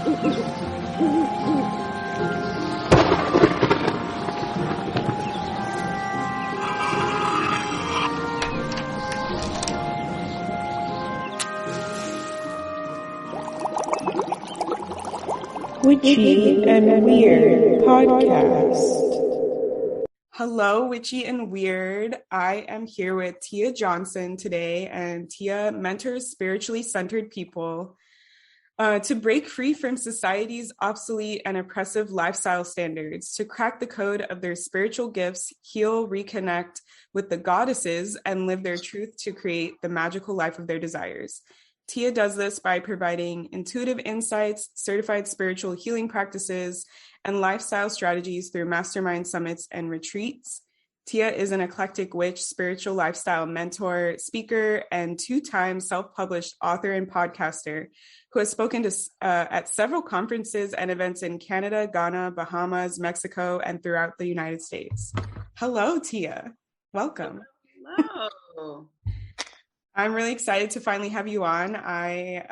Witchy and Weird podcast. Hello, Witchy and Weird. I am here with Tia Johnson today, and Tia mentors spiritually centered people to break free from society's obsolete and oppressive lifestyle standards, to crack the code of their spiritual gifts, heal, reconnect with the goddesses, and live their truth to create the magical life of their desires. Tia does this by providing intuitive insights, certified spiritual healing practices, and lifestyle strategies through mastermind summits and retreats. Tia is an eclectic witch, spiritual lifestyle mentor, speaker, and two-time self-published author and podcaster who has spoken to at several conferences and events in Canada, Ghana, Bahamas, Mexico, and throughout the United States. Hello, Tia. Welcome. Hello. I'm really excited to finally have you on. I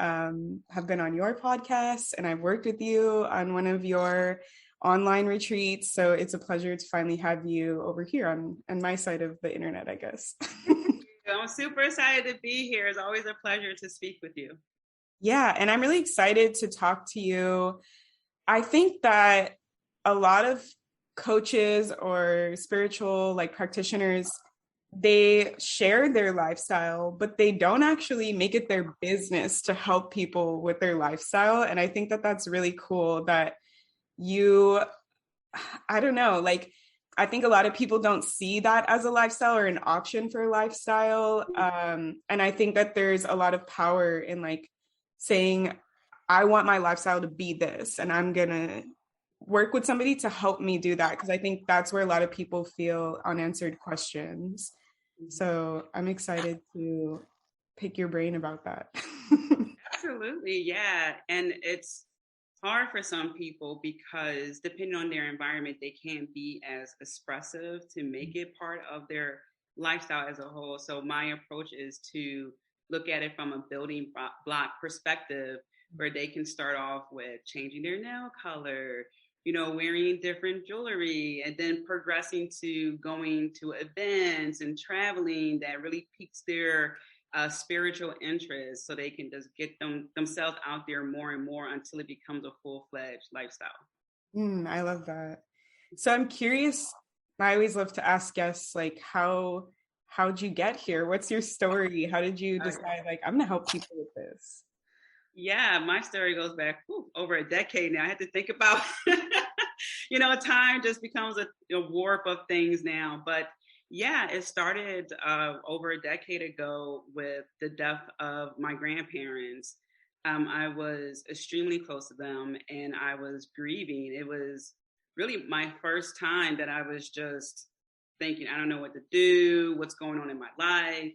have been on your podcast and I've worked with you on one of your online retreats. So it's a pleasure to finally have you over here on my side of the internet, I guess. I'm super excited to be here. It's always a pleasure to speak with you. Yeah, and I'm really excited to talk to you. I think that a lot of coaches or spiritual practitioners, they share their lifestyle, but they don't actually make it their business to help people with their lifestyle. And I think that that's really cool that I don't know, I think a lot of people don't see that as a lifestyle or an option for a lifestyle. And I think that there's a lot of power in saying, I want my lifestyle to be this, and I'm going to work with somebody to help me do that. Because I think that's where a lot of people feel unanswered questions. So I'm excited to pick your brain about that. Absolutely. Yeah. And it's hard for some people because depending on their environment, they can't be as expressive to make it part of their lifestyle as a whole. So my approach is to look at it from a building block perspective, where they can start off with changing their nail color, wearing different jewelry, and then progressing to going to events and traveling that really piques their spiritual interest, so they can just get themselves out there more and more until it becomes a full-fledged lifestyle. I love that. So I'm curious, I always love to ask guests, how'd you get here? What's your story? How did you decide, I'm going to help people with this? Yeah, my story goes back over a decade now. I had to think about, time just becomes a warp of things now. But yeah, it started over a decade ago with the death of my grandparents. I was extremely close to them and I was grieving. It was really my first time that I was just thinking, I don't know what to do, what's going on in my life.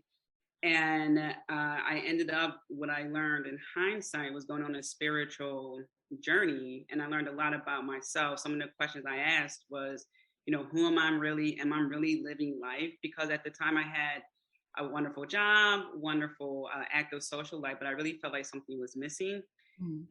And I ended up, what I learned in hindsight was going on a spiritual journey. And I learned a lot about myself. Some of the questions I asked was, who am I really? Am I really living life? Because at the time I had a wonderful job, wonderful active social life, but I really felt like something was missing.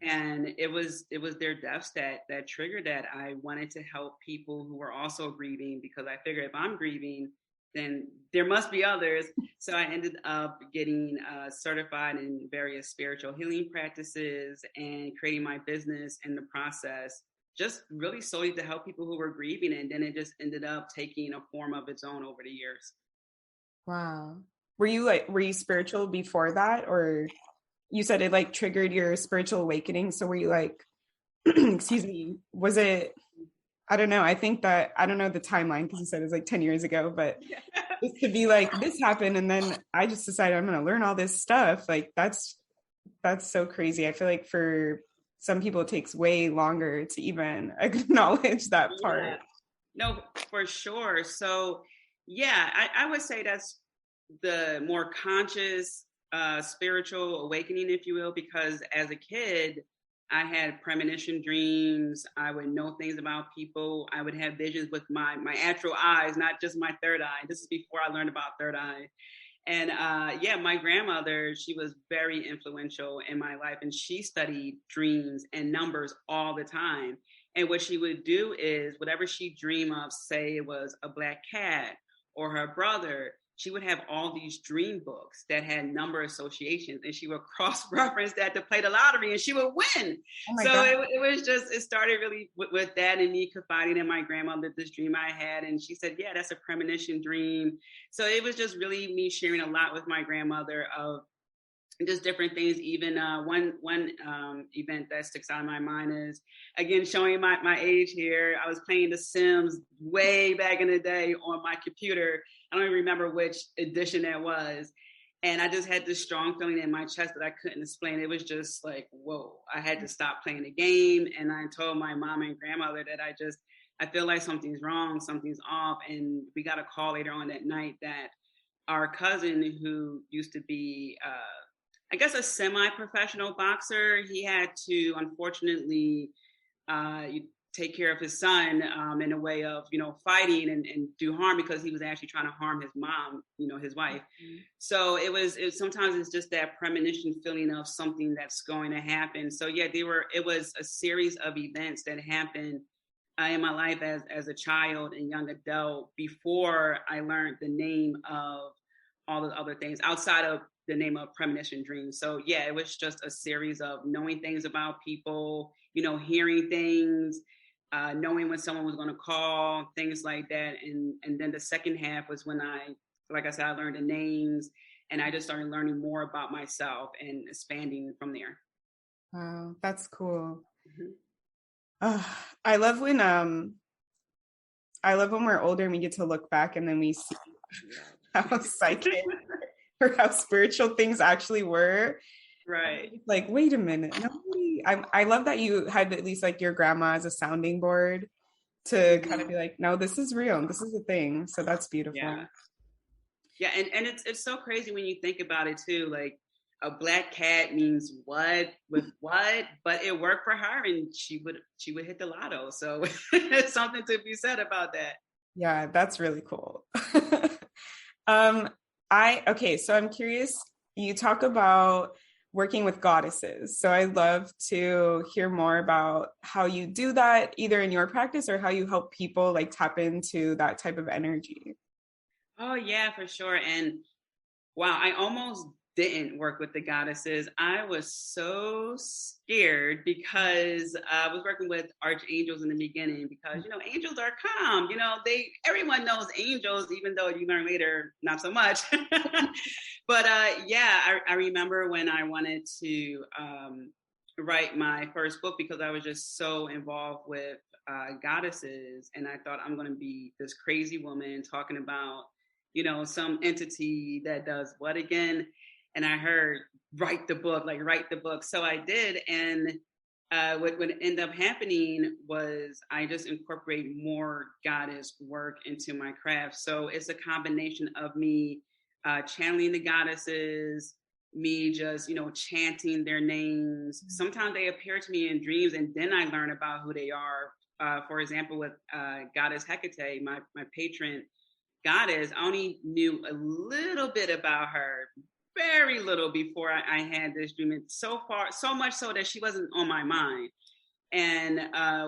And it was their deaths that triggered that. I wanted to help people who were also grieving, because I figured if I'm grieving, then there must be others. So I ended up getting certified in various spiritual healing practices and creating my business in the process, just really solely to help people who were grieving. And then it just ended up taking a form of its own over the years. Wow. Were you spiritual before that? Or you said it triggered your spiritual awakening. So were you excuse me, was it, I don't know. I think that, I don't know the timeline because you said it was 10 years ago, but just to be this happened. And then I just decided I'm going to learn all this stuff. That's so crazy. I feel for some people, it takes way longer to even acknowledge that part. Yeah. No, for sure. So yeah, I would say that's the more conscious spiritual awakening, if you will, because as a kid, I had premonition dreams. I would know things about people. I would have visions with my actual eyes, not just my third eye. This is before I learned about third eye. And yeah, my grandmother, she was very influential in my life, and she studied dreams and numbers all the time. And what she would do is whatever she dreamed of, say it was a black cat or her brother, she would have all these dream books that had number associations, and she would cross-reference that to play the lottery, and she would win. Oh my So God. it was just, it started really with that and me confiding in my grandmother this dream I had, and she said, yeah, that's a premonition dream. So it was just really me sharing a lot with my grandmother of just different things. Even one event that sticks out in my mind is, again, showing my age here. I was playing The Sims way back in the day on my computer. I don't even remember which edition that was. And I just had this strong feeling in my chest that I couldn't explain. It was just like, whoa, I had to stop playing the game. And I told my mom and grandmother that I feel like something's wrong, something's off. And we got a call later on that night that our cousin, who used to be I guess a semi-professional boxer, he had to unfortunately take care of his son in a way of, fighting and do harm, because he was actually trying to harm his mom, his wife. Mm-hmm. So sometimes it's just that premonition feeling of something that's going to happen. So yeah, it was a series of events that happened in my life as a child and young adult before I learned the name of all the other things outside of the name of premonition dreams. So yeah, it was just a series of knowing things about people, hearing things, knowing when someone was going to call, things like that. And then the second half was when like I said, I learned the names, and I just started learning more about myself and expanding from there. Wow, that's cool. Mm-hmm. I love when we're older and we get to look back and then we see how psychic or how spiritual things actually were. Right. Like, wait a minute. I love that you had at least like your grandma as a sounding board to kind of be like, no, this is real. This is a thing. So that's beautiful. Yeah. And it's so crazy when you think about it too. Like, a black cat means what with what, but it worked for her, and she would hit the lotto. So it's something to be said about that. Yeah, that's really cool. So I'm curious, you talk about working with goddesses. So I'd love to hear more about how you do that, either in your practice or how you help people like tap into that type of energy. Oh yeah, for sure. And wow, I almost didn't work with the goddesses. I was so scared because I was working with archangels in the beginning because, angels are calm. Everyone knows angels, even though you learn later, not so much. But I remember when I wanted to write my first book because I was just so involved with goddesses. And I thought, I'm going to be this crazy woman talking about, some entity that does what again? And I heard, write the book. So I did. And what ended up happening was I just incorporate more goddess work into my craft. So it's a combination of me channeling the goddesses, me just, chanting their names. Sometimes they appear to me in dreams, and then I learn about who they are. For example, with goddess Hecate, my patron goddess, I only knew a little bit about her, very little, before I had this dream. And so much so that she wasn't on my mind. And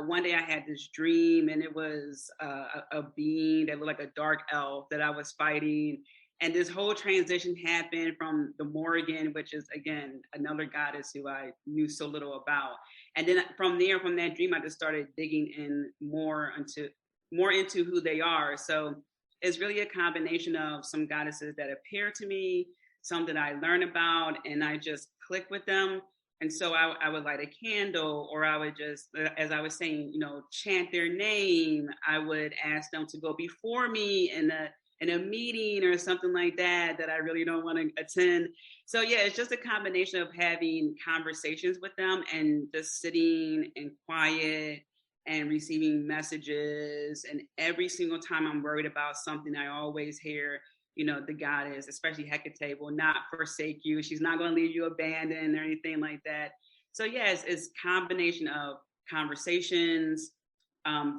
one day I had this dream, and it was a being that looked like a dark elf that I was fighting. And this whole transition happened from the Morrigan, which is, again, another goddess who I knew so little about. And then from that dream, I just started digging in more into who they are. So it's really a combination of some goddesses that appear to me, some that I learn about, and I just click with them. And so I would light a candle, or I would just, as I was saying, chant their name. I would ask them to go before me in a meeting or something like that I really don't want to attend. So yeah, it's just a combination of having conversations with them and just sitting in quiet and receiving messages. And every single time I'm worried about something, I always hear, the goddess, especially Hecate, will not forsake you. She's not going to leave you abandoned or anything like that. So yes, it's combination of conversations,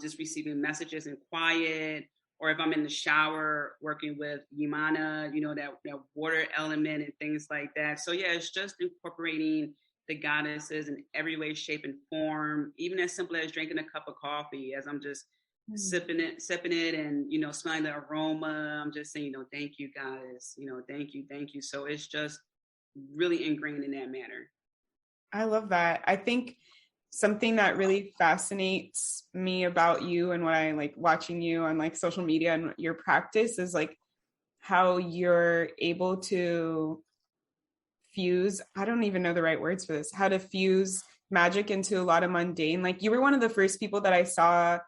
just receiving messages in quiet, or if I'm in the shower working with Yamana, that water element and things like that. So yeah, it's just incorporating the goddesses in every way, shape, and form, even as simple as drinking a cup of coffee, as I'm just sipping it and, smelling the aroma. I'm just saying, thank you, goddess, thank you. So it's just really ingrained in that manner. I love that. I think something that really fascinates me about you and what I like watching you on like social media and your practice is like how you're able to fuse, I don't even know the right words for this, how to fuse magic into a lot of mundane. Like you were one of the first people that I saw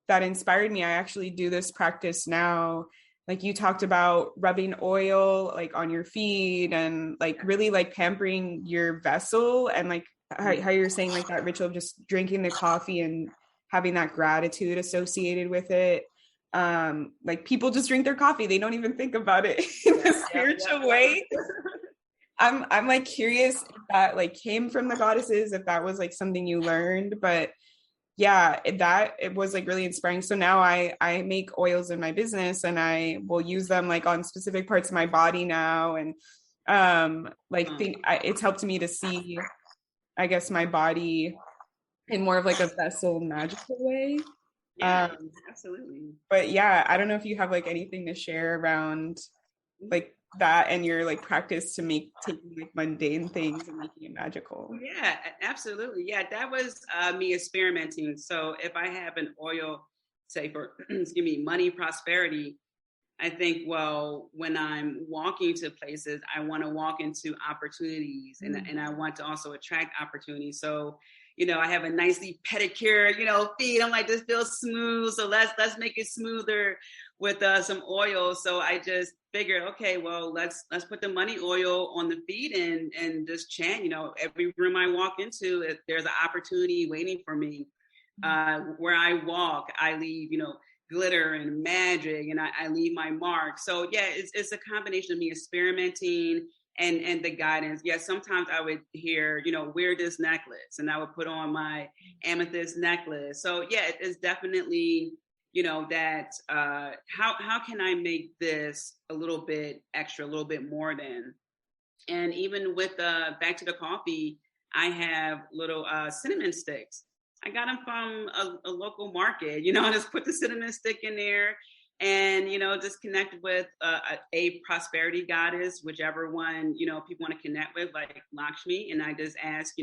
that inspired me. I actually do this practice now. Like you talked about rubbing oil like on your feet and like really like pampering your vessel, and like how you're saying like that ritual of just drinking the coffee and having that gratitude associated with it. Like people just drink their coffee, they don't even think about it in a spiritual way. I'm like curious if that like came from the goddesses, if that was like something you learned, but yeah, it was like really inspiring. So now I make oils in my business and I will use them like on specific parts of my body now. And it's helped me to see, I guess, my body in more of like a vessel magical way. Yeah, absolutely. But yeah, I don't know if you have like anything to share around like that and your like practice to make taking like mundane things and making it magical. Yeah, absolutely. Yeah, that was me experimenting. So if I have an oil, say for excuse me, money, prosperity, I think, well, when I'm walking to places, I want to walk into opportunities and I want to also attract opportunities. So, I have a nicely pedicure, feet. I'm like, this feels smooth. So let's make it smoother with some oil. So I just figured, okay, well, let's put the money oil on the feet and just chant, every room I walk into, if there's an opportunity waiting for me. Where I walk, I leave, glitter and magic, and I leave my mark. So yeah, it's a combination of me experimenting and the guidance. Yeah, sometimes I would hear, wear this necklace, and I would put on my amethyst necklace. So yeah, it's definitely, that how can I make this a little bit extra, a little bit more than. And even with back to the coffee, I have little cinnamon sticks. I got them from a local market, I just put the cinnamon stick in there and, just connect with a prosperity goddess, whichever one, people want to connect with, like Lakshmi. And I just ask,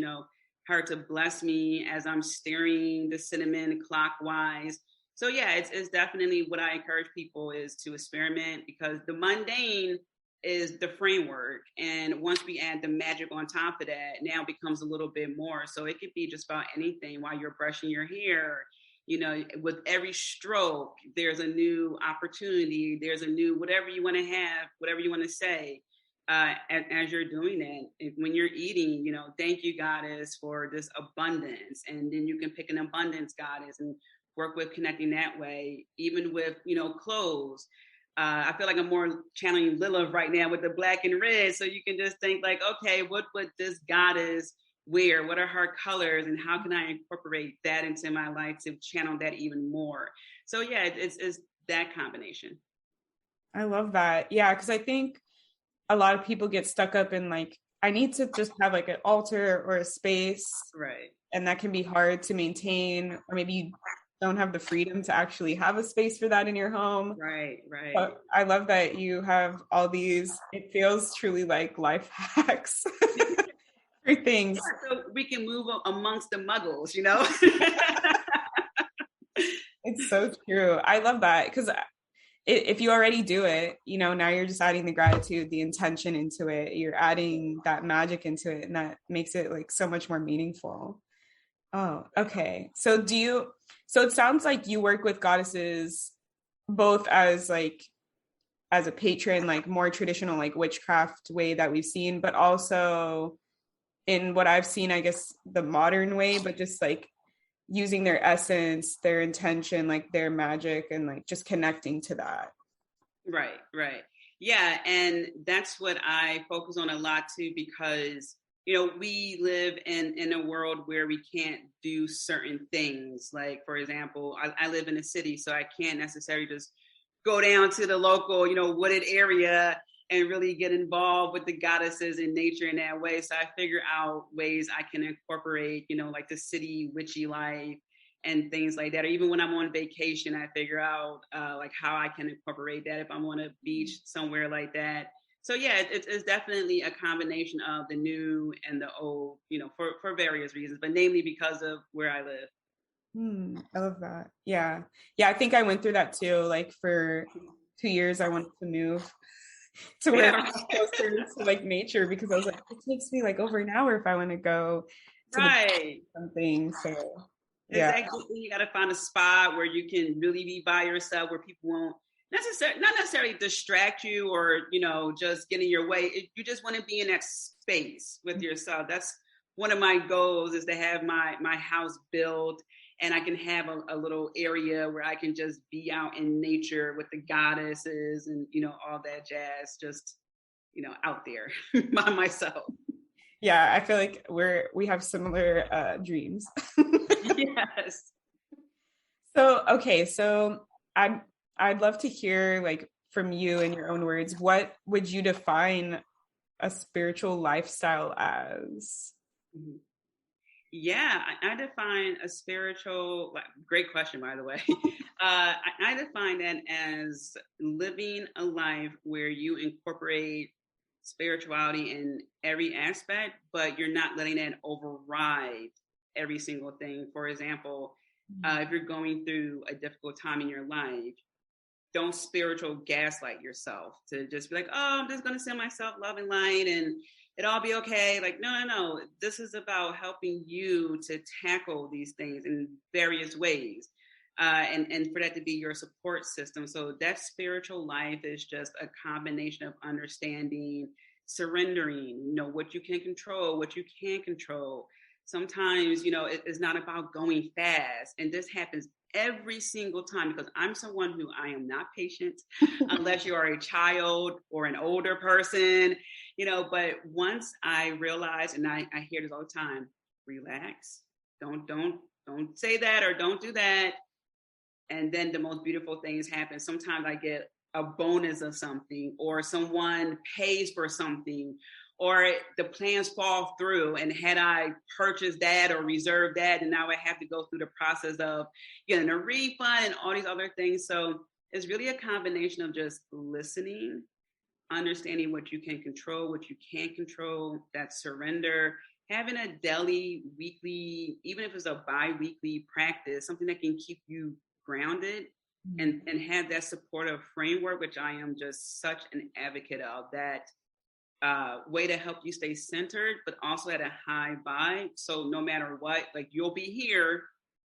her to bless me as I'm stirring the cinnamon clockwise. So yeah, it's definitely what I encourage people is to experiment, because the mundane is the framework, and once we add the magic on top of that, now it becomes a little bit more. So it could be just about anything while you're brushing your hair. With every stroke, there's a new opportunity, there's a new whatever you want to have, whatever you want to say, as you're doing that. When you're eating, thank you, goddess, for this abundance. And then you can pick an abundance goddess and work with connecting that way. Even with clothes, I feel like I'm more channeling Lilith right now with the black and red. So you can just think like, okay, what would this goddess wear? What are her colors? And how can I incorporate that into my life to channel that even more? So yeah, it's that combination. I love that. Yeah, because I think a lot of people get stuck up in like, I need to just have like an altar or a space. Right. And that can be hard to maintain, or maybe you don't have the freedom to actually have a space for that in your home. Right. But I love that you have all these, it feels truly like life hacks for things. Yeah, so we can move amongst the muggles, It's so true. I love that, because if you already do it, now you're just adding the gratitude, the intention into it. You're adding that magic into it, and that makes it like so much more meaningful. Oh, okay. So it sounds like you work with goddesses both as a patron, like more traditional, like witchcraft way that we've seen, but also in what I've seen, I guess the modern way, but just like using their essence, their intention, like their magic, and like just connecting to that. Right. Yeah. And that's what I focus on a lot too, because we live in a world where we can't do certain things. Like, for example, I live in a city, so I can't necessarily just go down to the local, wooded area and really get involved with the goddesses and nature in that way. So I figure out ways I can incorporate, like the city witchy life and things like that. Or even when I'm on vacation, I figure out like how I can incorporate that if I'm on a beach somewhere like that. So yeah, it's definitely a combination of the new and the old, for various reasons, but namely because of where I live. I love that. Yeah. I think I went through that too. Like for 2 years, I wanted to move to where it's closer to like nature, because I was like, it takes me like over an hour if I want to go to something. So yeah. Exactly. You got to find a spot where you can really be by yourself, where people won't not necessarily distract you or, just get in your way. You just want to be in that space with yourself. That's one of my goals, is to have my house built and I can have a little area where I can just be out in nature with the goddesses and, all that jazz, just, out there by myself. Yeah, I feel like we have similar dreams. Yes. So, okay, so I'd love to hear, like, from you in your own words, what would you define a spiritual lifestyle as? Yeah, I define a spiritual, great question, by the way. I define that as living a life where you incorporate spirituality in every aspect, but you're not letting that override every single thing. For example, if you're going through a difficult time in your life, don't spiritual gaslight yourself to just be like, oh, I'm just going to send myself love and light and it'll all be okay. Like, no. This is about helping you to tackle these things in various ways. And for that to be your support system. So that spiritual life is just a combination of understanding, surrendering, what you can control, what you can't control. Sometimes, it's not about going fast. And this happens every single time, because I'm someone who I am not patient unless you are a child or an older person, but once I realize, and I hear this all the time, relax, don't say that or don't do that. And then the most beautiful things happen. Sometimes I get a bonus of something, or someone pays for something, or the plans fall through. And had I purchased that or reserved that, and now I have to go through the process of getting a refund and all these other things. So it's really a combination of just listening, understanding what you can control, what you can't control, that surrender, having a daily, weekly, even if it's a bi-weekly practice, something that can keep you grounded and have that supportive framework, which I am just such an advocate of, that way to help you stay centered, but also at a high vibe. So no matter what, like, you'll be here,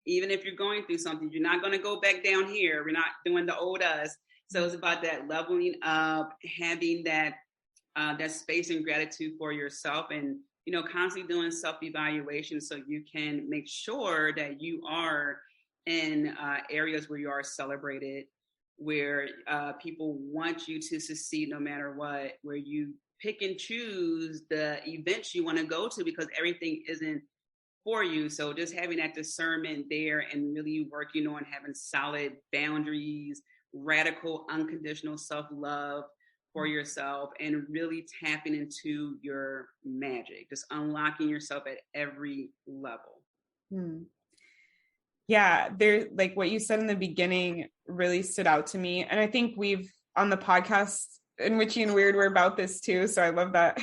even if you're going through something, you're not going to go back down here. We're not doing the old us. So it's about that leveling up, having that space and gratitude for yourself, and constantly doing self-evaluation so you can make sure that you are in areas where you are celebrated, where people want you to succeed no matter what, where you pick and choose the events you want to go to, because everything isn't for you. So just having that discernment there and really working on having solid boundaries, radical, unconditional self-love for yourself, and really tapping into your magic, just unlocking yourself at every level. Yeah, there, like what you said in the beginning really stood out to me. And I think we've on the podcast in Witchy and Weird, we're about this too. So I love that,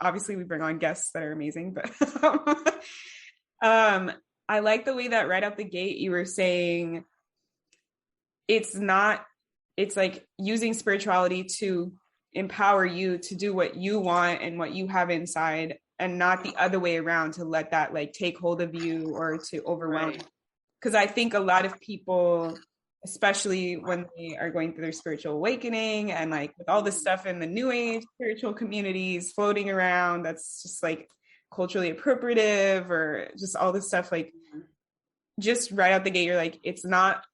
obviously we bring on guests that are amazing, but I like the way that right out the gate you were saying it's like using spirituality to empower you to do what you want and what you have inside, and not the other way around, to let that like take hold of you or to overwhelm you. Because I think a lot of people, especially when they are going through their spiritual awakening and like with all this stuff in the new age spiritual communities floating around, that's just like culturally appropriative or just all this stuff, like just right out the gate, you're like, it's not,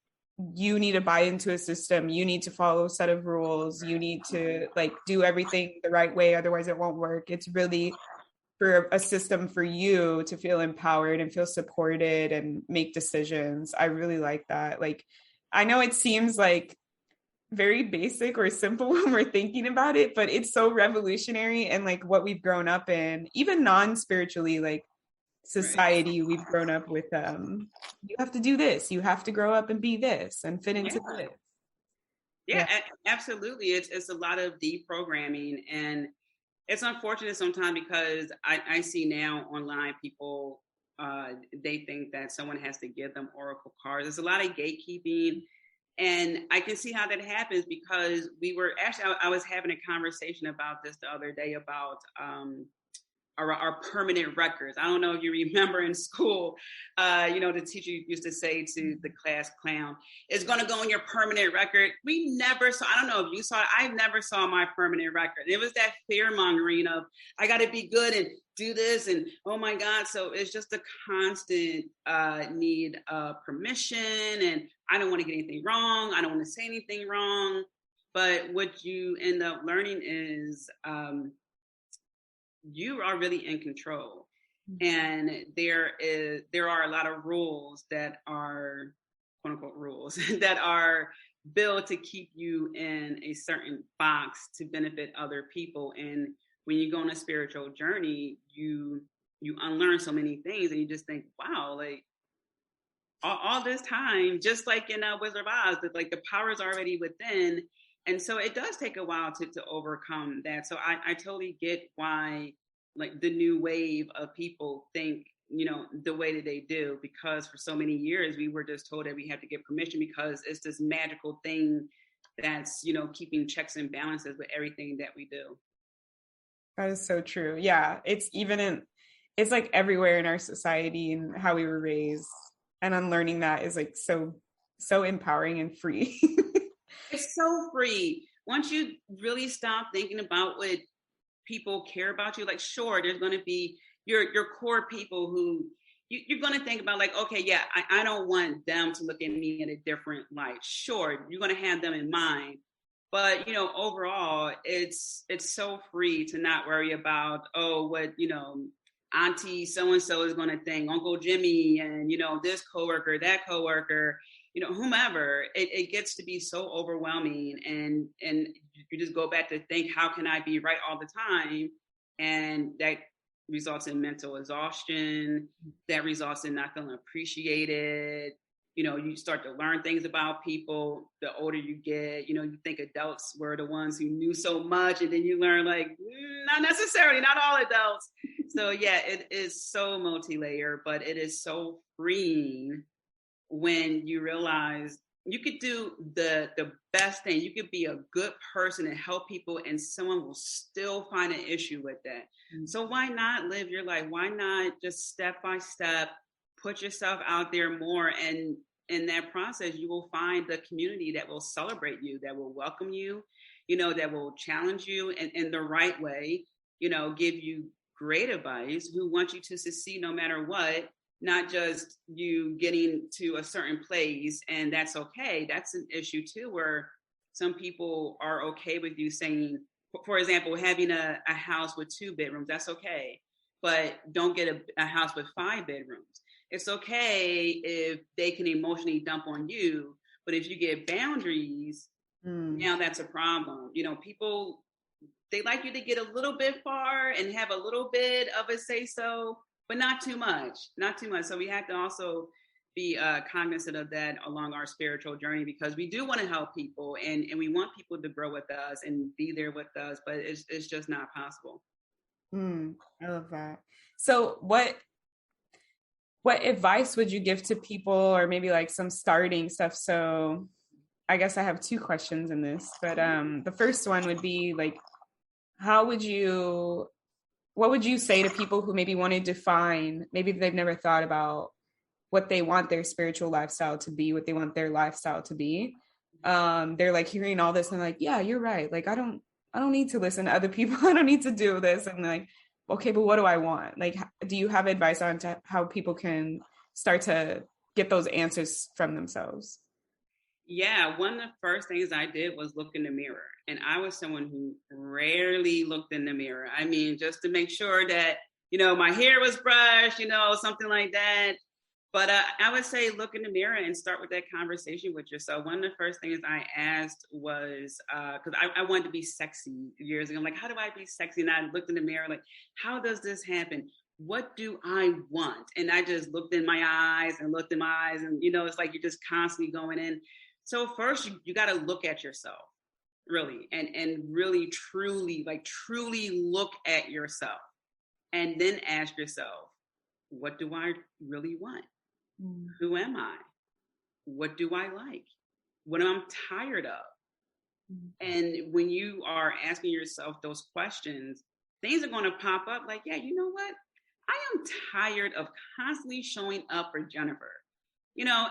you need to buy into a system, you need to follow a set of rules, you need to like do everything the right way, otherwise it won't work. It's really for a system for you to feel empowered and feel supported and make decisions. I really like that. Like, I know it seems like very basic or simple when we're thinking about it, but it's so revolutionary and like what we've grown up in, even non-spiritually, like society we've grown up with. You have to do this, you have to grow up and be this and fit into this. Yeah, absolutely. It's a lot of deprogramming, and it's unfortunate sometimes because I see now online people, they think that someone has to give them oracle cards. There's a lot of gatekeeping, and I can see how that happens because I was having a conversation about this the other day about our permanent records. I don't know if you remember in school, the teacher used to say to the class clown, "It's going to go on your permanent record." We never saw, I don't know if you saw it, I never saw my permanent record. It was that fear mongering of, I got to be good and do this and, oh my God. So it's just a constant need of permission, and I don't want to get anything wrong. I don't want to say anything wrong. But what you end up learning is, you are really in control, and there are a lot of rules that are quote unquote rules that are built to keep you in a certain box to benefit other people. And when you go on a spiritual journey, you unlearn so many things, and you just think, wow, like all this time, just like in Wizard of Oz, that like the power is already within. And so it does take a while to overcome that. So I totally get why like the new wave of people think, the way that they do, because for so many years we were just told that we had to get permission because it's this magical thing that's, keeping checks and balances with everything that we do. That is so true. Yeah. It's like everywhere in our society and how we were raised, and unlearning that is like so empowering and free. It's so free. Once you really stop thinking about what people care about you, like, sure, there's going to be your core people who you're going to think about, like, okay, yeah, I don't want them to look at me in a different light. Sure, you're going to have them in mind. But, overall, it's so free to not worry about, oh, what, auntie so-and-so is going to think, Uncle Jimmy, and, this coworker, that coworker, whomever. It gets to be so overwhelming, and you just go back to think, how can I be right all the time? And that results in mental exhaustion. That results in not feeling appreciated. You start to learn things about people the older you get. You think adults were the ones who knew so much, and then you learn, like, not necessarily, not all adults. So yeah, it is so multi-layered, but it is so freeing when you realize you could do the best thing. You could be a good person and help people, and someone will still find an issue with that. Mm-hmm. So why not live your life? Why not just step by step, put yourself out there more? And in that process, you will find the community that will celebrate you, that will welcome you, that will challenge you in the right way, give you great advice, who want you to succeed no matter what. Not just you getting to a certain place and that's okay. That's an issue too, where some people are okay with you saying, for example, having a house with 2 bedrooms, that's okay. But don't get a house with 5 bedrooms. It's okay if they can emotionally dump on you, but if you get boundaries, now that's a problem. People, they like you to get a little bit far and have a little bit of a say-so, but not too much. So we have to also be cognizant of that along our spiritual journey, because we do want to help people, and we want people to grow with us and be there with us, but it's just not possible. I love that. So what advice would you give to people, or maybe like some starting stuff? So I guess I have 2 questions in this, but the first one would be like, what would you say to people who maybe want to define, maybe they've never thought about what they want their spiritual lifestyle to be, what they want their lifestyle to be? They're like hearing all this and like, yeah, you're right. Like, I don't need to listen to other people. I don't need to do this. And like, okay, but what do I want? Like, do you have advice on how people can start to get those answers from themselves? Yeah, one of the first things I did was look in the mirror. And I was someone who rarely looked in the mirror. I mean, just to make sure that, my hair was brushed, something like that. But I would say look in the mirror and start with that conversation with yourself. One of the first things I asked was, because I wanted to be sexy years ago. I'm like, how do I be sexy? And I looked in the mirror like, how does this happen? What do I want? And I just looked in my eyes and looked in my eyes. And, it's like you're just constantly going in. So first, you got to look at yourself, really, and really, truly look at yourself. And then ask yourself, what do I really want? Who am I? What do I like? What am I tired of? And when you are asking yourself those questions, things are going to pop up like, yeah, you know what? I am tired of constantly showing up for Jennifer.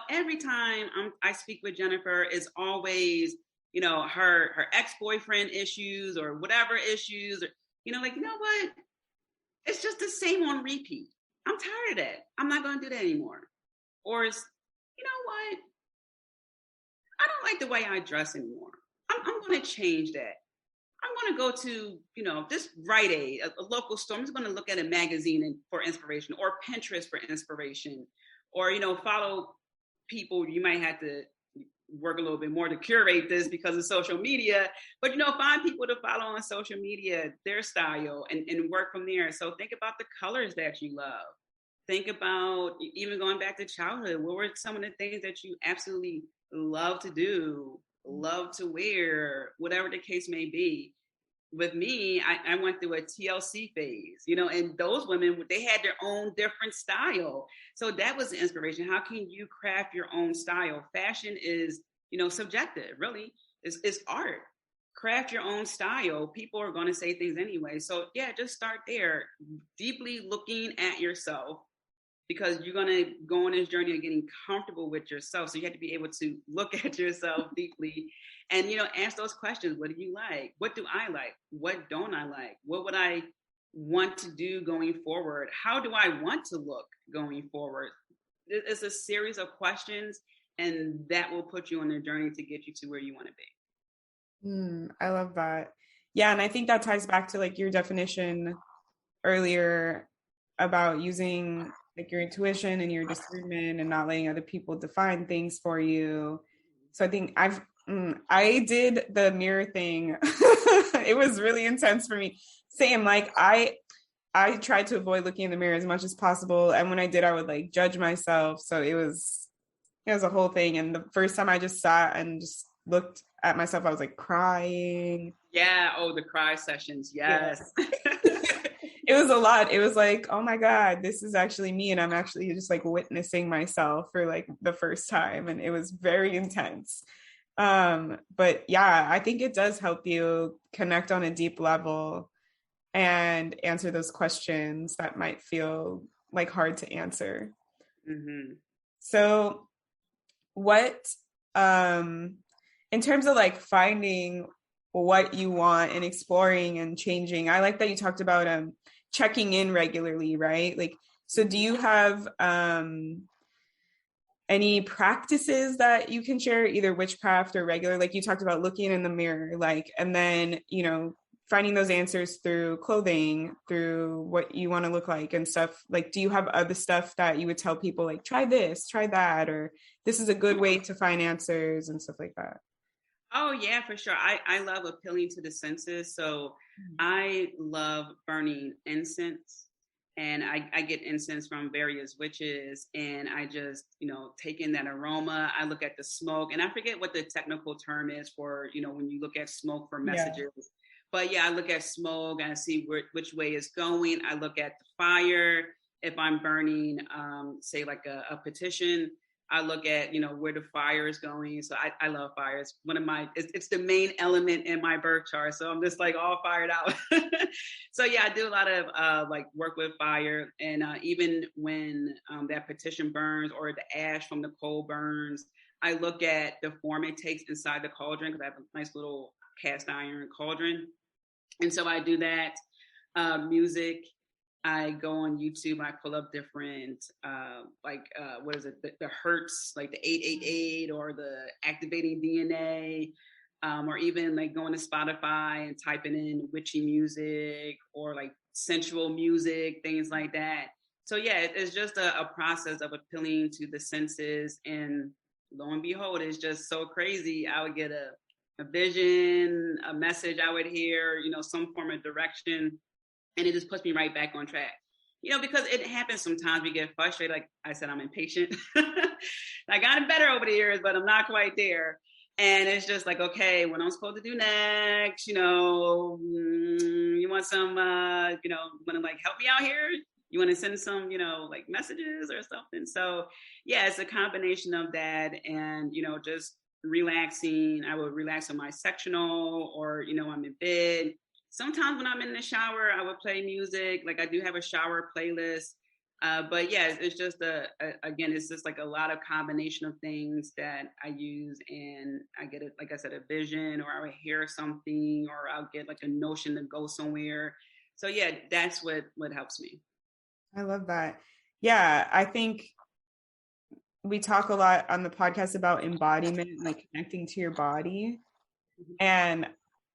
Every time I speak with Jennifer, it's always, her ex-boyfriend issues or whatever issues, or, you know what? It's just the same on repeat. I'm tired of that. I'm not going to do that anymore. Or it's, you know what? I don't like the way I dress anymore. I'm going to change that. I'm going to go to, this Rite Aid, a local store. I'm just going to look at a magazine for inspiration, or Pinterest for inspiration, or, follow people. You might have to work a little bit more to curate this because of social media, but, find people to follow on social media, their style, and work from there. So think about the colors that you love. Think about even going back to childhood. What were some of the things that you absolutely love to do, love to wear, whatever the case may be? With me, I went through a TLC phase, and those women, they had their own different style. So that was the inspiration. How can you craft your own style? Fashion is, subjective, really. It's art. Craft your own style. People are going to say things anyway. So yeah, just start there, deeply looking at yourself, because you're going to go on this journey of getting comfortable with yourself. So you have to be able to look at yourself deeply and, ask those questions. What do you like? What do I like? What don't I like? What would I want to do going forward? How do I want to look going forward? It's a series of questions, and that will put you on a journey to get you to where you want to be. I love that. Yeah. And I think that ties back to like your definition earlier about using like your intuition and your discernment and not letting other people define things for you. So I think I did the mirror thing. It was really intense for me. Same, like I tried to avoid looking in the mirror as much as possible. And when I did, I would like judge myself. So it was a whole thing. And the first time I just sat and just looked at myself, I was like crying. Yeah. Oh, the cry sessions. Yes. Yeah. It was a lot. It was like, oh my God, this is actually me. And I'm actually just like witnessing myself for like the first time. And it was very intense. But yeah, I think it does help you connect on a deep level and answer those questions that might feel like hard to answer. Mm-hmm. So what, in terms of like finding what you want and exploring and changing, I like that you talked about checking in regularly, right? Like, so do you have any practices that you can share, either witchcraft or regular? Like you talked about looking in the mirror, like, and then, finding those answers through clothing, through what you want to look like and stuff. Like, do you have other stuff that you would tell people, like, try this, try that, or this is a good way to find answers and stuff like that? Oh, yeah, for sure. I love appealing to the senses. So I love burning incense, and I get incense from various witches, and I just, take in that aroma. I look at the smoke, and I forget what the technical term is for, when you look at smoke for messages. Yeah. But yeah, I look at smoke and I see which way it's going. I look at the fire. If I'm burning, say like a petition, I look at, where the fire is going. So I love fire. It's it's the main element in my birth chart. So I'm just like all fired out. So yeah, I do a lot of like work with fire. And even when that petition burns or the ash from the coal burns, I look at the form it takes inside the cauldron, because I have a nice little cast iron cauldron. And so I do that. Music. I go on YouTube. I pull up different, what is it? The Hertz, like the 888 or the activating DNA, or even like going to Spotify and typing in witchy music or like sensual music, things like that. So yeah, it's just a process of appealing to the senses, and lo and behold, it's just so crazy. I would get a vision, a message I would hear, some form of direction, and it just puts me right back on track. Because it happens sometimes we get frustrated. Like I said, I'm impatient. I gotten better over the years, but I'm not quite there. And it's just like, okay, what I'm supposed to do next, you want some, want to like help me out here? You want to send some, like messages or something. So yeah, it's a combination of that and, just relaxing. I would relax on my sectional or, I'm in bed. Sometimes when I'm in the shower, I would play music. Like I do have a shower playlist. But yeah, it's just again, it's just like a lot of combination of things that I use, and I get it, like I said, a vision, or I would hear something, or I'll get like a notion to go somewhere. So yeah, that's what helps me. I love that. Yeah, I think we talk a lot on the podcast about embodiment, like connecting to your body. And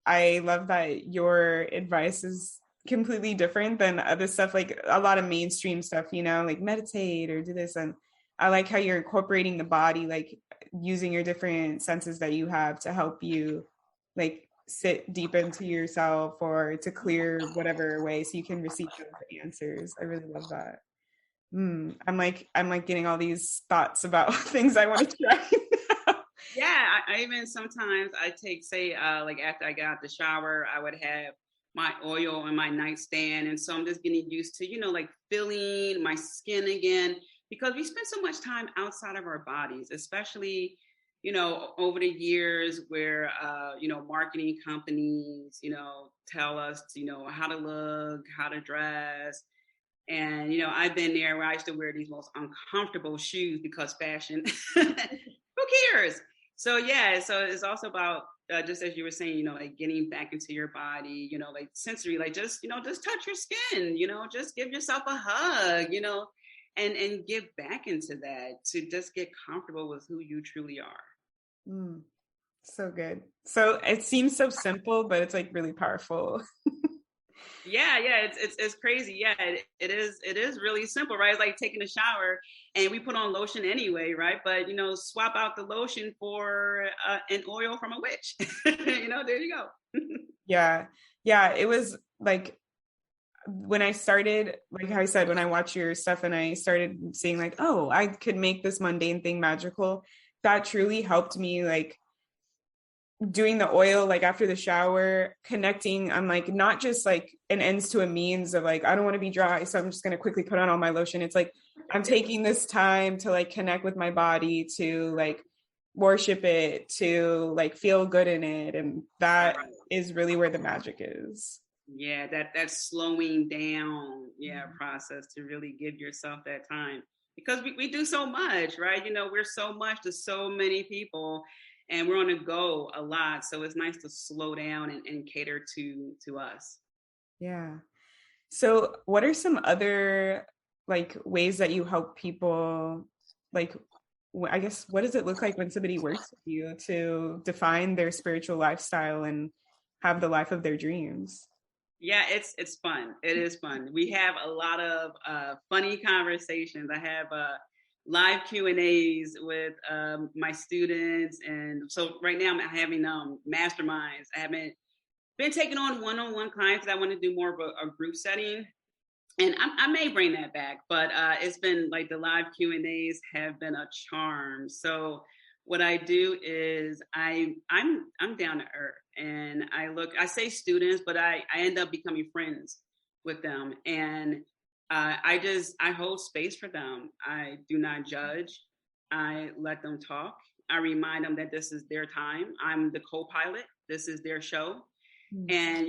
I love that your advice is completely different than other stuff, like a lot of mainstream stuff, like meditate or do this. And I like how you're incorporating the body, like using your different senses that you have to help you like sit deep into yourself or to clear whatever way so you can receive those answers. I really love that. I'm like getting all these thoughts about things I want to try. Yeah, I even sometimes I take, say, like after I got out the shower, I would have my oil on my nightstand. And so I'm just getting used to, like feeling my skin again, because we spend so much time outside of our bodies, especially, over the years where, marketing companies, tell us, how to look, how to dress. And, I've been there where I used to wear these most uncomfortable shoes because fashion, who cares? So yeah, so it's also about just as you were saying, like getting back into your body, like sensory, like just touch your skin, just give yourself a hug, and get back into that to just get comfortable with who you truly are. So good. So it seems so simple, but it's like really powerful. Yeah, it's crazy. Yeah, it is really simple, right? It's like taking a shower, and we put on lotion anyway, right? But swap out the lotion for an oil from a witch. There you go. Yeah, it was like when I started, like how I said, when I watched your stuff and I started seeing like, oh, I could make this mundane thing magical. That truly helped me, like doing the oil like after the shower, connecting. I'm like not just like an ends to a means of like I don't want to be dry, so I'm just going to quickly put on all my lotion. It's like I'm taking this time to like connect with my body, to like worship it, to like feel good in it, and that is really where the magic is. Yeah, that's slowing down process to really give yourself that time, because we do so much, right? We're so much to so many people, and we're on the go a lot. So it's nice to slow down and cater to us. Yeah. So what are some other like ways that you help people, like I guess what does it look like when somebody works with you to define their spiritual lifestyle and have the life of their dreams? Yeah, it's fun. It is fun. We have a lot of funny conversations. I have live Q&As with my students, and so right now I'm having masterminds. I haven't been taking on one-on-one clients. I want to do more of a group setting, and I may bring that back. But it's been like the live Q&As have been a charm. So what I do is I'm down to earth, and I say students, but I end up becoming friends with them, and I hold space for them. I do not judge. I let them talk. I remind them that this is their time. I'm the co-pilot. This is their show. And,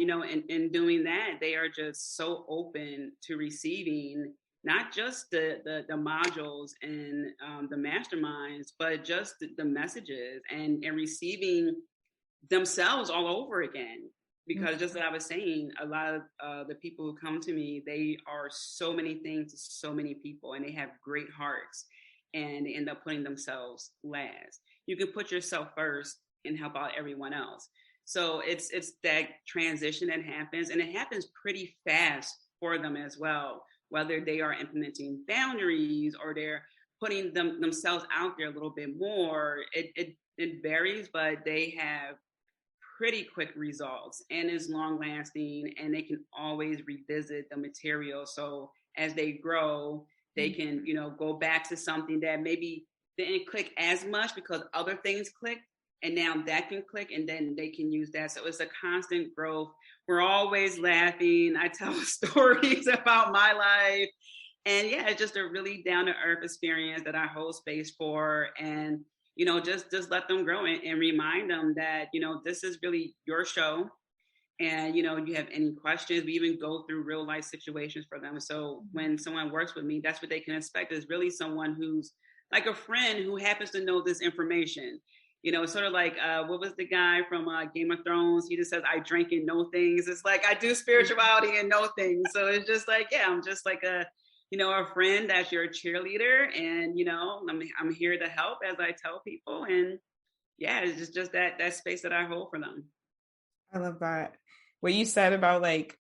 in doing that, they are just so open to receiving not just the modules and the masterminds, but just the messages and receiving themselves all over again. Because just as I was saying, a lot of the people who come to me, they are so many things to so many people, and they have great hearts, and they end up putting themselves last. You can put yourself first and help out everyone else. So it's that transition that happens, and it happens pretty fast for them as well, whether they are implementing boundaries or they're putting themselves out there a little bit more. It varies, but they have pretty quick results and is long lasting, and they can always revisit the material. So as they grow, they can, go back to something that maybe didn't click as much because other things clicked, and now that can click, and then they can use that. So it's a constant growth. We're always laughing. I tell stories about my life. And yeah, it's just a really down to earth experience that I hold space for. And, just let them grow and remind them that, this is really your show. And, you have any questions, we even go through real life situations for them. So when someone works with me, that's what they can expect, is really someone who's like a friend who happens to know this information. Sort of like, what was the guy from Game of Thrones? He just says, I drink and know things. It's like, I do spirituality and know things. So it's just like, yeah, I'm just like a friend that's your cheerleader. And, I'm here to help, as I tell people. And yeah, it's just that space that I hold for them. I love that. What you said about like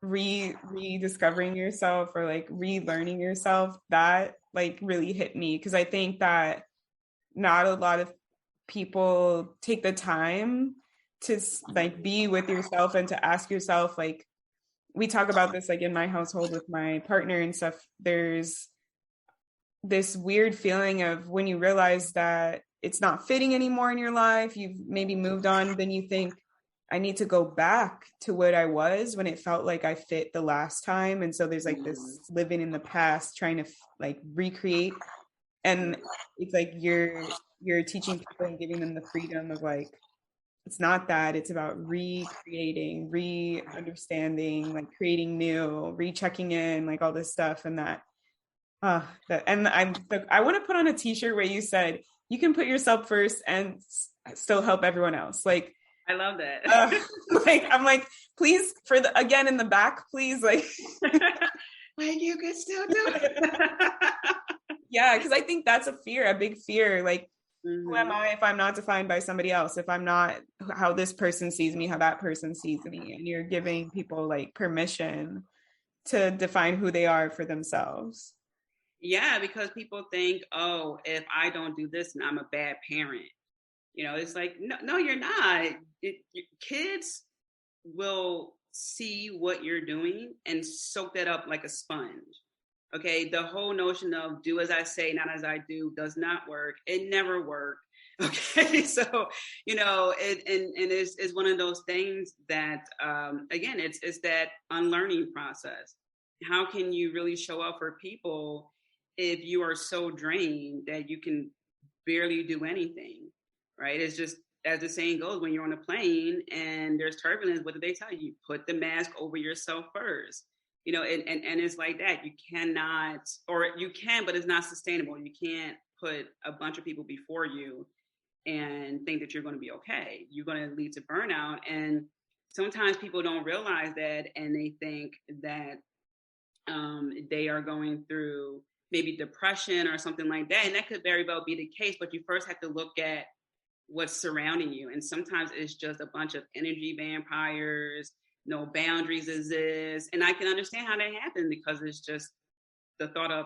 rediscovering yourself or like relearning yourself, that like really hit me, because I think that not a lot of people take the time to like be with yourself and to ask yourself, like, we talk about this like in my household with my partner and stuff. There's this weird feeling of when you realize that it's not fitting anymore in your life, you've maybe moved on, then you think, I need to go back to what I was when it felt like I fit the last time. And so there's like this living in the past, trying to like recreate. And it's like you're teaching people and giving them the freedom of like, it's not that, it's about recreating, re-understanding, like creating new, rechecking in, like all this stuff. And and I want to put on a t-shirt where you said you can put yourself first and still help everyone else. Like, I love that. I'm like, please, again in the back, please, like, like you could still do it. Yeah, because I think that's a big fear. Like, who am I if I'm not defined by somebody else? If I'm not how this person sees me, how that person sees me, and you're giving people like permission to define who they are for themselves. Yeah, because people think, oh, if I don't do this, then I'm a bad parent. It's like, no, you're not. Kids will see what you're doing and soak that up like a sponge. Okay, the whole notion of do as I say, not as I do does not work. It never worked. Okay, so it's one of those things that again, it's that unlearning process. How can you really show up for people if you are so drained that you can barely do anything? Right? It's just, as the saying goes, when you're on a plane and there's turbulence, what do they tell you? Put the mask over yourself first. And it's like that. You cannot, or you can, but it's not sustainable. You can't put a bunch of people before you and think that you're going to be okay. You're going to lead to burnout. And sometimes people don't realize that, and they think that they are going through maybe depression or something like that. And that could very well be the case, but you first have to look at what's surrounding you. And sometimes it's just a bunch of energy vampires, no boundaries exist. And I can understand how that happened, because it's just the thought of,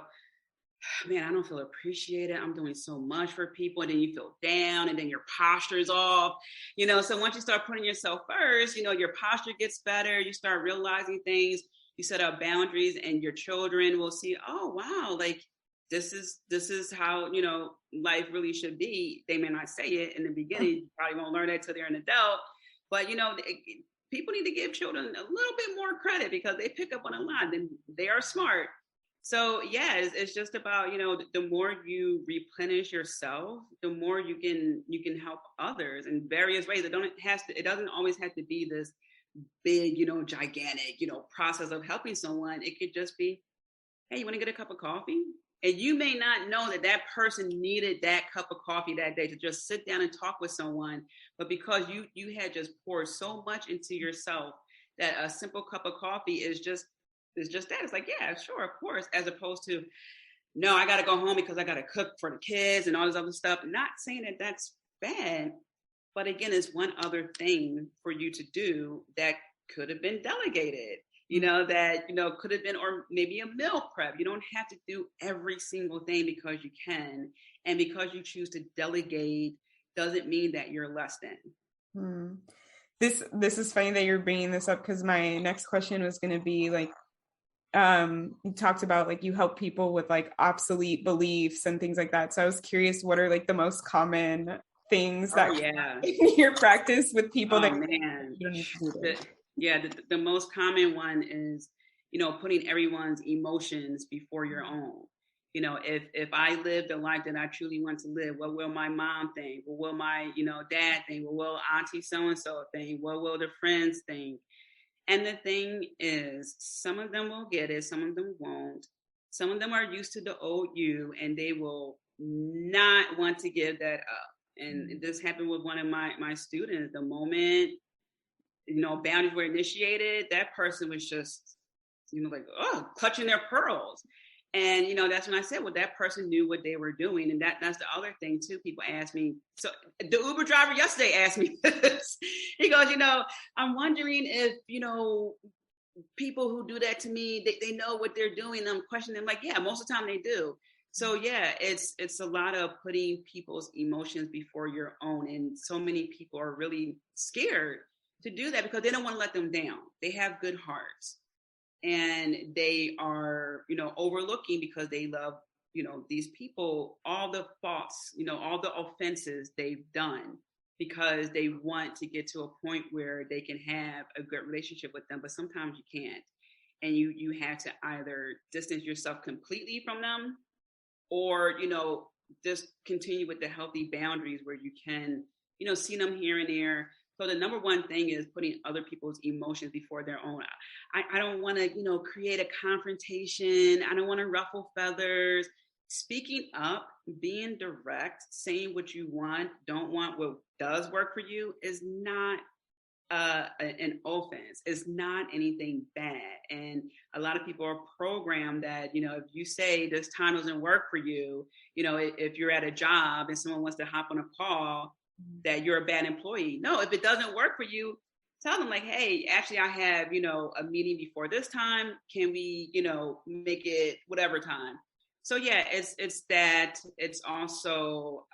man, I don't feel appreciated. I'm doing so much for people. And then you feel down, and then your posture is off, so once you start putting yourself first, your posture gets better. You start realizing things, you set up boundaries, and your children will see, oh, wow, like, this is how, life really should be. They may not say it in the beginning. You probably won't learn that till they're an adult. But, people need to give children a little bit more credit, because they pick up on a lot, and they are smart. So, yeah, it's just about, the more you replenish yourself, the more you can help others in various ways. It doesn't always have to be this big, gigantic, process of helping someone. It could just be, hey, you want to get a cup of coffee? And you may not know that person needed that cup of coffee that day to just sit down and talk with someone. But because you had just poured so much into yourself, that a simple cup of coffee is just that. It's like, yeah, sure, of course, as opposed to, no, I got to go home because I got to cook for the kids and all this other stuff. Not saying that that's bad, but again, it's one other thing for you to do that could have been delegated. that, could have been, or maybe a meal prep. You don't have to do every single thing because you can. And because you choose to delegate doesn't mean that you're less than. This is funny that you're bringing this up, because my next question was going to be like, you talked about like you help people with like obsolete beliefs and things like that. So I was curious, what are like the most common things that in your practice with people that you don't need to do this? The most common one is, putting everyone's emotions before your own. If I live the life that I truly want to live, what will my mom think? What will my, dad think? What will auntie so-and-so think? What will the friends think? And the thing is, some of them will get it, some of them won't. Some of them are used to the old you, and they will not want to give that up. And this happened with one of my students. The moment, boundaries were initiated, that person was just, like, clutching their pearls. And, that's when I said, well, that person knew what they were doing. And that's the other thing, too. People ask me. So the Uber driver yesterday asked me this. He goes, I'm wondering if, people who do that to me, they know what they're doing. I'm questioning them like, yeah, most of the time they do. So, yeah, it's a lot of putting people's emotions before your own. And so many people are really scared to do that because they don't want to let them down. They have good hearts. And they are, overlooking because they love, these people, all the faults, all the offenses they've done, because they want to get to a point where they can have a good relationship with them. But sometimes you can't. And you have to either distance yourself completely from them, or, just continue with the healthy boundaries where you can, see them here and there. So the number one thing is putting other people's emotions before their own. I don't want to, create a confrontation. I don't want to ruffle feathers. Speaking up, being direct, saying what you want, don't want, what does work for you is not an offense. It's not anything bad. And a lot of people are programmed that, if you say this time doesn't work for you, if you're at a job and someone wants to hop on a call, that you're a bad employee. No, if it doesn't work for you, tell them like, hey, actually I have, a meeting before this time. Can we, make it whatever time? So yeah, it's that. It's also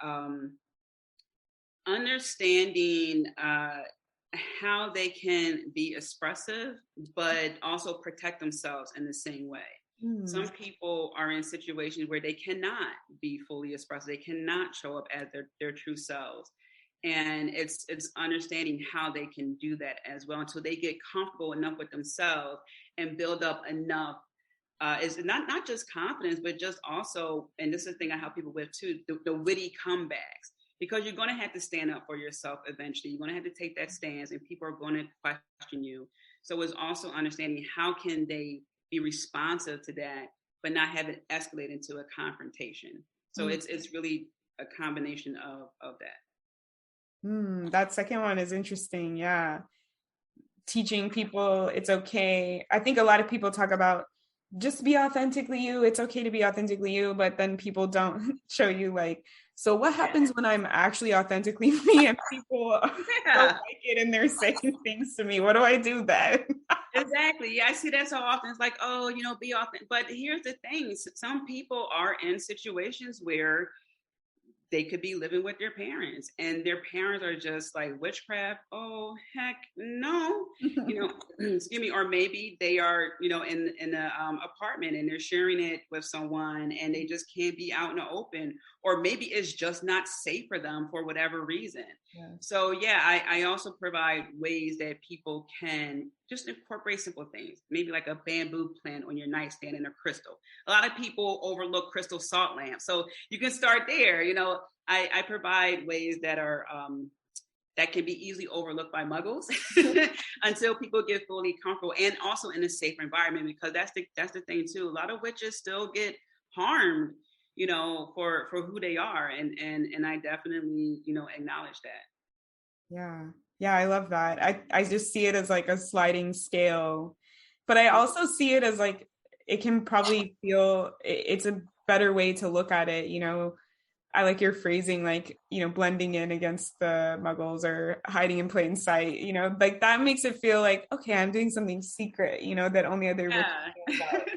understanding how they can be expressive, but also protect themselves in the same way. Some people are in situations where they cannot be fully expressive. They cannot show up as their true selves. And it's understanding how they can do that as well until they get comfortable enough with themselves and build up enough. It's not just confidence, but just also, and this is the thing I help people with too, the witty comebacks, because you're going to have to stand up for yourself eventually. You're going to have to take that stance, and people are going to question you. So it's also understanding how can they be responsive to that, but not have it escalate into a confrontation. So it's really a combination of that. That second one is interesting. Yeah. Teaching people it's okay. I think a lot of people talk about just be authentically you. It's okay to be authentically you, but then people don't show you like, so what happens when I'm actually authentically me and people don't like it and they're saying things to me? What do I do then? Exactly. Yeah, I see that so often. It's like, be authentic. But here's the thing. Some people are in situations where they could be living with their parents, and their parents are just like, witchcraft? Oh, heck no. Excuse me. Or maybe they are, in an apartment and they're sharing it with someone and they just can't be out in the open. Or maybe it's just not safe for them for whatever reason. Yeah. So yeah, I also provide ways that people can just incorporate simple things, maybe like a bamboo plant on your nightstand and a crystal. A lot of people overlook crystal salt lamps. So you can start there. I provide ways that are, that can be easily overlooked by muggles until people get fully comfortable, and also in a safer environment, because that's the thing too. A lot of witches still get harmed, for who they are. And I definitely, acknowledge that. Yeah, I love that. I just see it as like a sliding scale, but I also see it as like, it can probably feel, it's a better way to look at it. I like your phrasing, like, blending in against the muggles or hiding in plain sight, like that makes it feel like, okay, I'm doing something secret, that only other witches know about.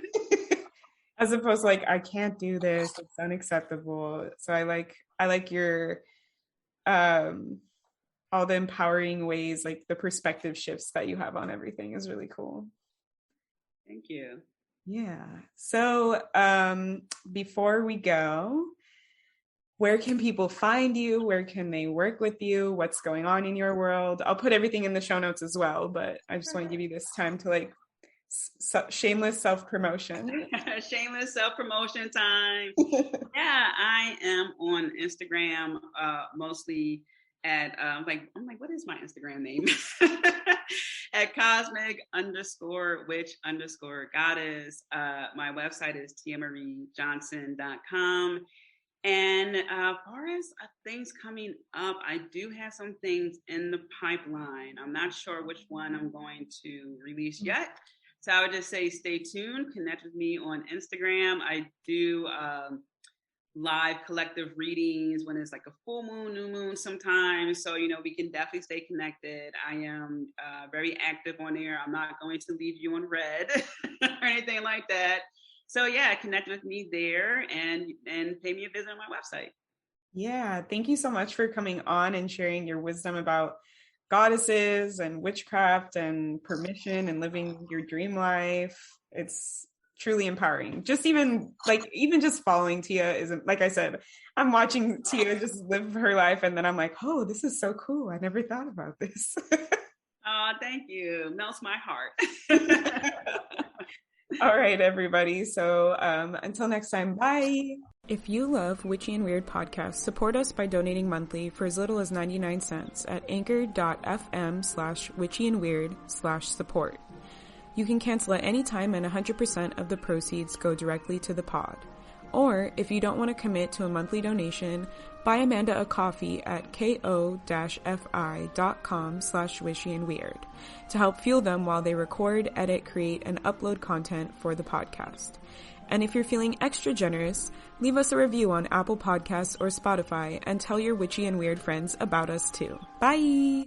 As opposed to like, I can't do this, it's unacceptable. So I like your all the empowering ways, like the perspective shifts that you have on everything is really cool. Thank you. Yeah. So before we go, where can people find you? Where can they work with you? What's going on in your world? I'll put everything in the show notes as well, but I just want to give you this time to like shameless self-promotion. Shameless self-promotion time. Yeah, I am on Instagram mostly at I'm like, what is my Instagram name? At cosmic_witch_goddess. My website is tiamariejohnson.com. And as far as things coming up, I do have some things in the pipeline. I'm not sure which one I'm going to release yet. So I would just say stay tuned, connect with me on Instagram. I do live collective readings when it's like a full moon, new moon sometimes. So, we can definitely stay connected. I am very active on there. I'm not going to leave you on red or anything like that. So yeah, connect with me there and pay me a visit on my website. Yeah, thank you so much for coming on and sharing your wisdom about goddesses and witchcraft and permission and living your dream life. It's truly empowering. Just even just following Tia isn't, like I said, I'm watching Tia just live her life and then I'm like, oh, this is so cool. I never thought about this. Oh, thank you. Melts my heart. All right, everybody. So until next time, bye. If you love Witchy and Weird podcasts, support us by donating monthly for as little as 99 cents at anchor.fm/witchyandweird/support. You can cancel at any time and 100% of the proceeds go directly to the pod. Or if you don't want to commit to a monthly donation, buy Amanda a coffee at ko-fi.com/wishyandweird to help fuel them while they record, edit, create, and upload content for the podcast. And if you're feeling extra generous, leave us a review on Apple Podcasts or Spotify and tell your witchy and weird friends about us too. Bye!